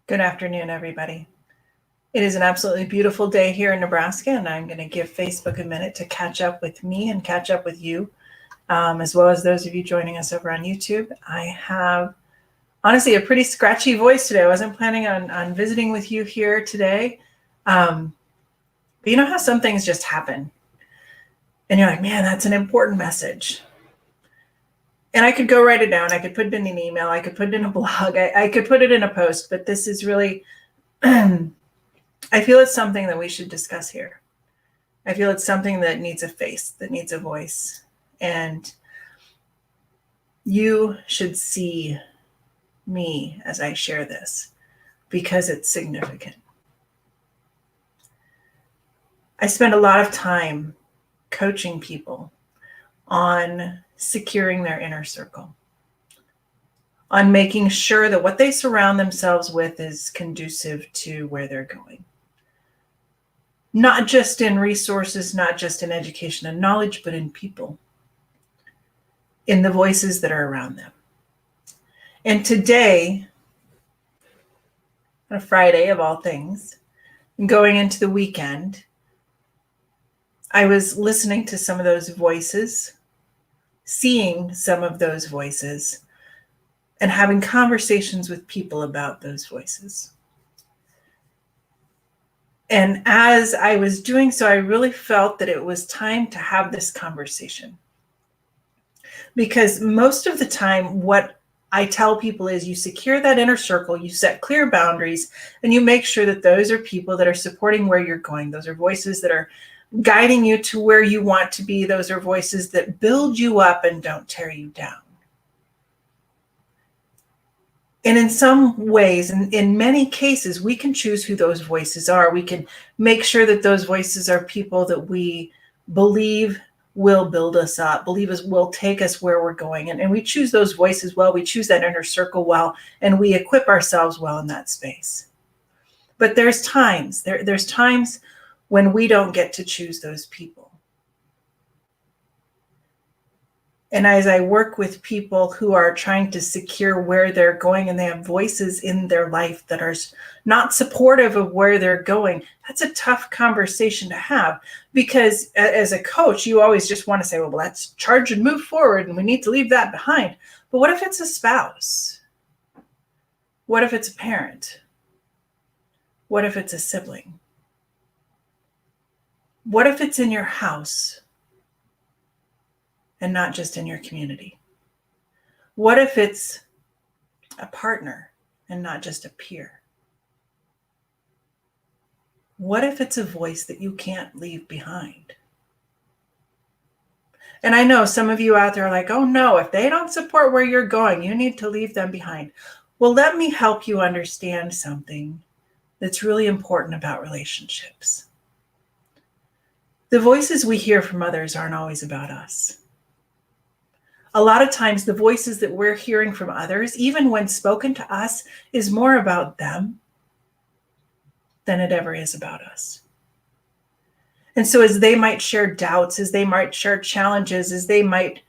Good afternoon, everybody. It is an absolutely beautiful day here in Nebraska, and I'm going to give Facebook a minute to catch up with me and catch up with you, as well as those of you joining us over on YouTube. I have honestly a pretty scratchy voice today. I wasn't planning on visiting with you here today. But you know how some things just happen, and you're like, man, that's an important message. And I could go write it down. I could put it in an email. I could put it in a blog. I could put it in a post, but this is really I feel it's something that we should discuss here. I feel it's something that needs a face, that needs a voice. And you should see me as I share this because it's significant. I spend a lot of time coaching people on securing their inner circle, on making sure that what they surround themselves with is conducive to where they're going. Not just in resources, not just in education and knowledge, but in people, in the voices that are around them. And today, on a Friday of all things, going into the weekend, I was listening to some of those voices, seeing some of those voices, and having conversations with people about those voices. And as I was doing so, I really felt that it was time to have this conversation. Because most of the time, what I tell people is you secure that inner circle, you set clear boundaries, and you make sure that those are people that are supporting where you're going. Those are voices that are guiding you to where you want to be. Those are voices that build you up and don't tear you down. And in some ways, in many cases, we can choose who those voices are. We can make sure that those voices are people that we believe will build us up, believe us will take us where we're going. And we choose those voices well, we choose that inner circle well, and we equip ourselves well in that space. But there's times when we don't get to choose those people. And as I work with people who are trying to secure where they're going and they have voices in their life that are not supportive of where they're going, that's a tough conversation to have, because as a coach, you always just want to say, well, let's charge and move forward and we need to leave that behind. But what if it's a spouse? What if it's a parent? What if it's a sibling? What if it's in your house and not just in your community? What if it's a partner and not just a peer? What if it's a voice that you can't leave behind? And I know some of you out there are like, oh no, if they don't support where you're going, you need to leave them behind. Well, let me help you understand something that's really important about relationships. The voices we hear from others aren't always about us. A lot of times the voices that we're hearing from others, even when spoken to us, is more about them than it ever is about us. And so as they might share doubts, as they might share challenges, as they might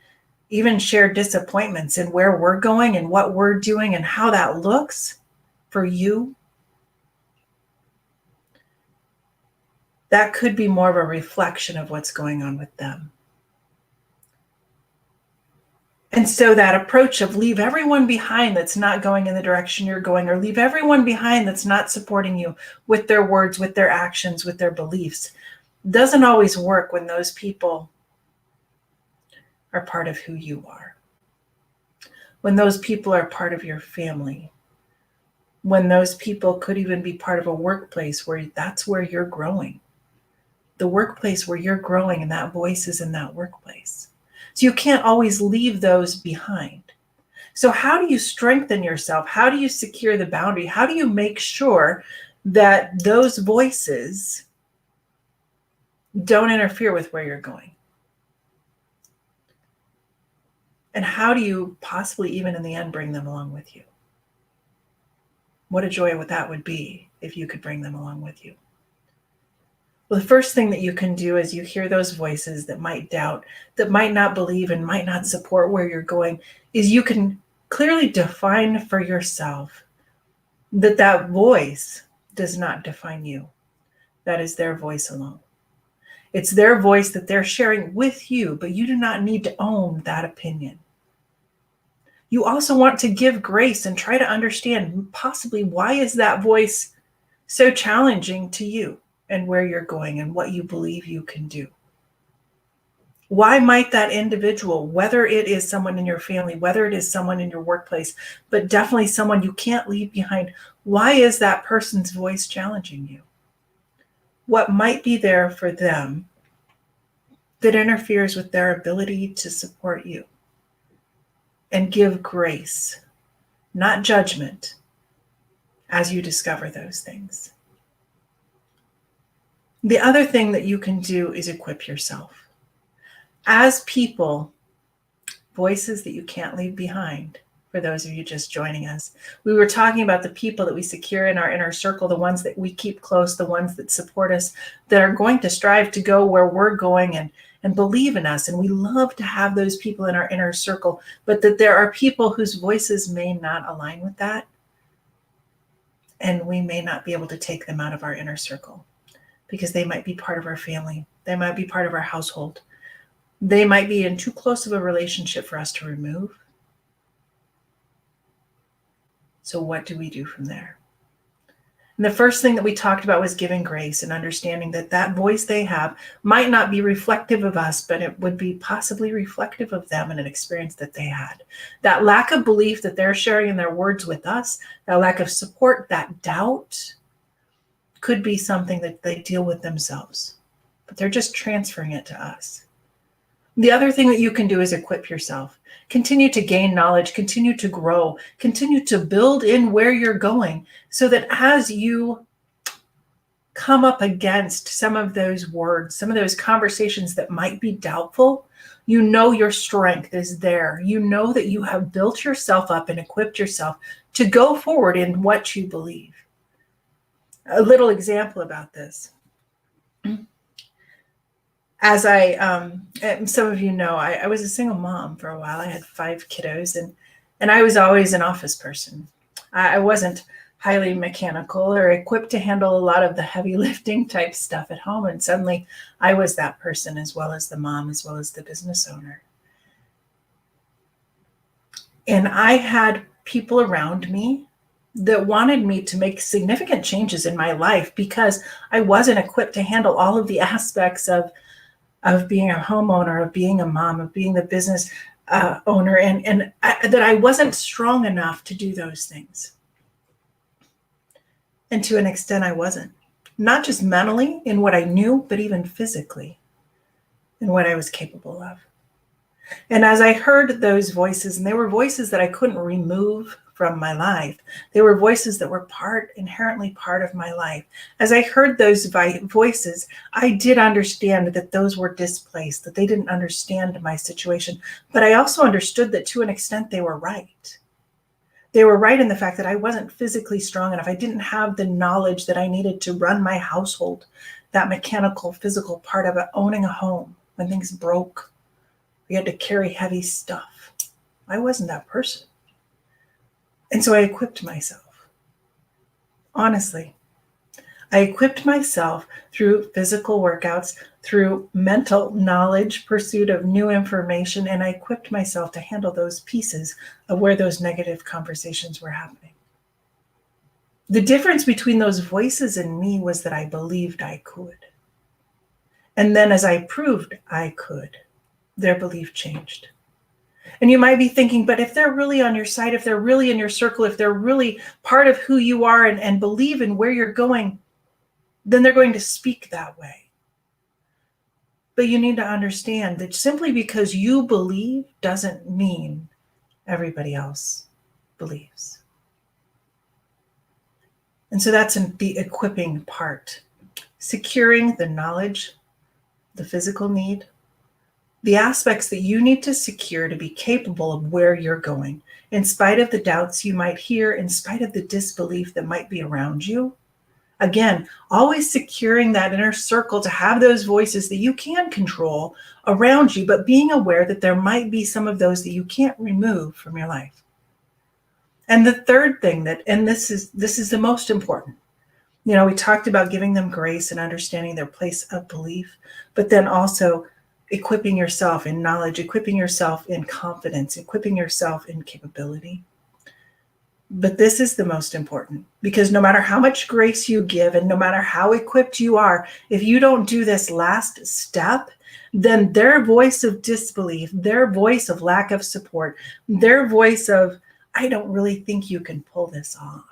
even share disappointments in where we're going and what we're doing and how that looks for you, that could be more of a reflection of what's going on with them. And so that approach of leave everyone behind that's not going in the direction you're going, or leave everyone behind that's not supporting you with their words, with their actions, with their beliefs, doesn't always work when those people are part of who you are. When those people are part of your family. When those people could even be part of a workplace where that's where you're growing. The workplace where you're growing, and that voice is in that workplace. So you can't always leave those behind. So how do you strengthen yourself? How do you secure the boundary? How do you make sure that those voices don't interfere with where you're going? And how do you possibly even in the end bring them along with you? What a joy that would be if you could bring them along with you. Well, the first thing that you can do as you hear those voices that might doubt, that might not believe and might not support where you're going, is you can clearly define for yourself that voice does not define you. That is their voice alone. It's their voice that they're sharing with you, but you do not need to own that opinion. You also want to give grace and try to understand possibly why is that voice so challenging to you and where you're going and what you believe you can do. Why might that individual, whether it is someone in your family, whether it is someone in your workplace, but definitely someone you can't leave behind, why is that person's voice challenging you? What might be there for them that interferes with their ability to support you? And give grace, not judgment, as you discover those things. The other thing that you can do is equip yourself. As people, voices that you can't leave behind, for those of you just joining us, we were talking about the people that we secure in our inner circle, the ones that we keep close, the ones that support us, that are going to strive to go where we're going and believe in us. And we love to have those people in our inner circle, but that there are people whose voices may not align with that. And we may not be able to take them out of our inner circle because they might be part of our family. They might be part of our household. They might be in too close of a relationship for us to remove. So what do we do from there? And the first thing that we talked about was giving grace and understanding that that voice they have might not be reflective of us, but it would be possibly reflective of them and an experience that they had. That lack of belief that they're sharing in their words with us, that lack of support, that doubt could be something that they deal with themselves, but they're just transferring it to us. The other thing that you can do is equip yourself. Continue to gain knowledge, continue to grow, continue to build in where you're going so that as you come up against some of those words, some of those conversations that might be doubtful, you know your strength is there. You know that you have built yourself up and equipped yourself to go forward in what you believe. A little example about this. As some of you know, I was a single mom for a while. I had 5 kiddos and I was always an office person. I wasn't highly mechanical or equipped to handle a lot of the heavy lifting type stuff at home. And suddenly I was that person as well as the mom, as well as the business owner. And I had people around me that wanted me to make significant changes in my life because I wasn't equipped to handle all of the aspects of being a homeowner, of being a mom, of being the business owner, and that I wasn't strong enough to do those things. And to an extent, I wasn't. Not just mentally in what I knew, but even physically in what I was capable of. And as I heard those voices, and they were voices that I couldn't remove from my life. They were voices that were inherently part of my life. As I heard those voices, I did understand that those were displaced, that they didn't understand my situation. But I also understood that to an extent they were right. They were right in the fact that I wasn't physically strong enough. I didn't have the knowledge that I needed to run my household, that mechanical, physical part of it, owning a home when things broke. We had to carry heavy stuff. I wasn't that person. And so I equipped myself. Honestly, I equipped myself through physical workouts, through mental knowledge, pursuit of new information, and I equipped myself to handle those pieces of where those negative conversations were happening. The difference between those voices and me was that I believed I could. And then as I proved I could, their belief changed. And you might be thinking, but if they're really on your side, if they're really in your circle, if they're really part of who you are and believe in where you're going, then they're going to speak that way. But you need to understand that simply because you believe doesn't mean everybody else believes. And so that's in the equipping part. Securing the knowledge, the physical need, the aspects that you need to secure to be capable of where you're going, in spite of the doubts you might hear, in spite of the disbelief that might be around you. Again, always securing that inner circle to have those voices that you can control around you, but being aware that there might be some of those that you can't remove from your life. And the third thing and this is the most important. We talked about giving them grace and understanding their place of belief, but then also equipping yourself in knowledge, equipping yourself in confidence, equipping yourself in capability. But this is the most important, because no matter how much grace you give and no matter how equipped you are, if you don't do this last step, then their voice of disbelief, their voice of lack of support, their voice of, I don't really think you can pull this off,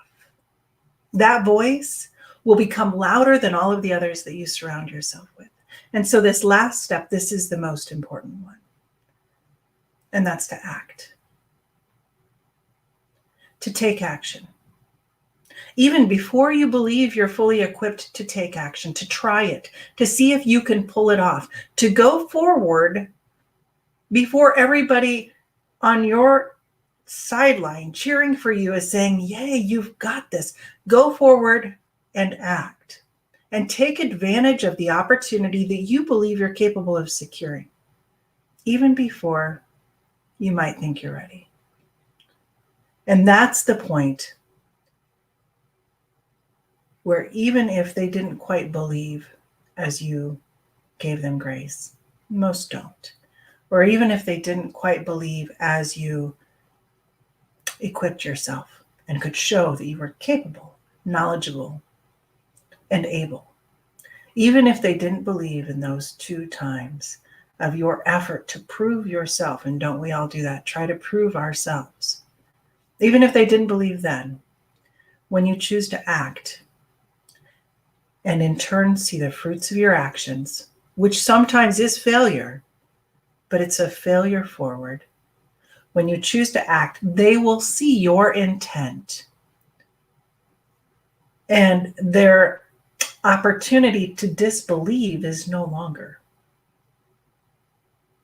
that voice will become louder than all of the others that you surround yourself with. And so this last step, this is the most important one. And that's to act. To take action. Even before you believe you're fully equipped to take action, to try it, to see if you can pull it off, to go forward before everybody on your sideline cheering for you is saying, yay, you've got this. Go forward and act. And take advantage of the opportunity that you believe you're capable of securing, even before you might think you're ready. And that's the point where even if they didn't quite believe as you gave them grace, most don't, or even if they didn't quite believe as you equipped yourself and could show that you were capable, knowledgeable, and able, even if they didn't believe in those 2 times of your effort to prove yourself, and don't we all do that, try to prove ourselves, even if they didn't believe then, when you choose to act and in turn see the fruits of your actions, which sometimes is failure, but it's a failure forward. When you choose to act, they will see your intent, and their opportunity to disbelieve is no longer.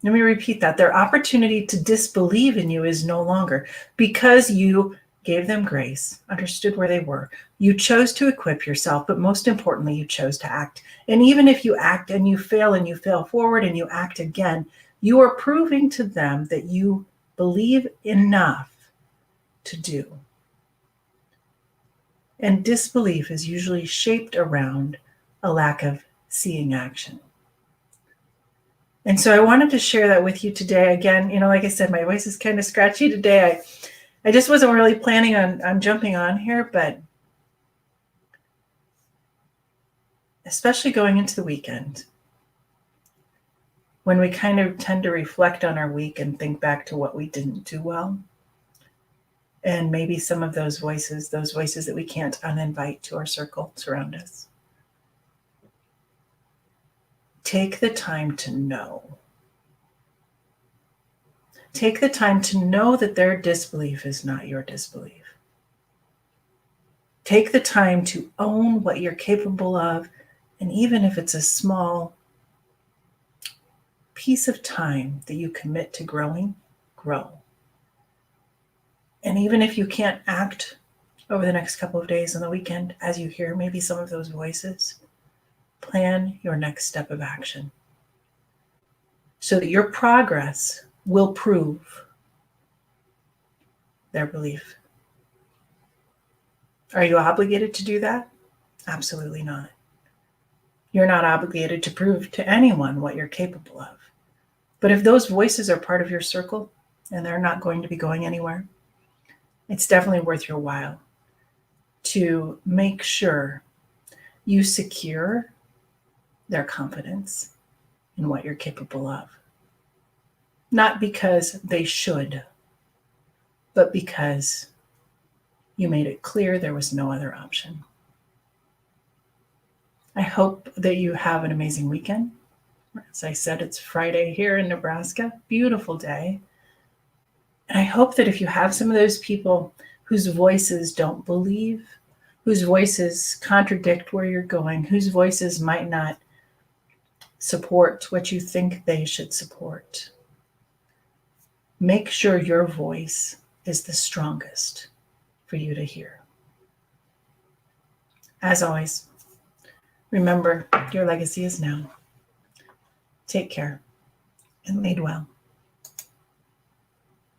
Let me repeat that. Their opportunity to disbelieve in you is no longer, because you gave them grace, understood where they were. You chose to equip yourself, but most importantly, you chose to act. And even if you act and you fail forward and you act again, you are proving to them that you believe enough to do. And disbelief is usually shaped around a lack of seeing action. And so I wanted to share that with you today. Again, like I said, my voice is kind of scratchy today. I just wasn't really planning on jumping on here, but especially going into the weekend, when we kind of tend to reflect on our week and think back to what we didn't do well, and maybe some of those voices that we can't uninvite to our circle surround us. Take the time to know. Take the time to know that their disbelief is not your disbelief. Take the time to own what you're capable of, and even if it's a small piece of time that you commit to growing, grow. And even if you can't act over the next couple of days on the weekend, as you hear maybe some of those voices, plan your next step of action so that your progress will prove their belief. Are you obligated to do that? Absolutely not. You're not obligated to prove to anyone what you're capable of. But if those voices are part of your circle and they're not going to be going anywhere, it's definitely worth your while to make sure you secure their confidence in what you're capable of. Not because they should, but because you made it clear there was no other option. I hope that you have an amazing weekend. As I said, it's Friday here in Nebraska. Beautiful day. And I hope that if you have some of those people whose voices don't believe, whose voices contradict where you're going, whose voices might not support what you think they should support, make sure your voice is the strongest for you to hear. As always, remember, your legacy is now. Take care and lead well.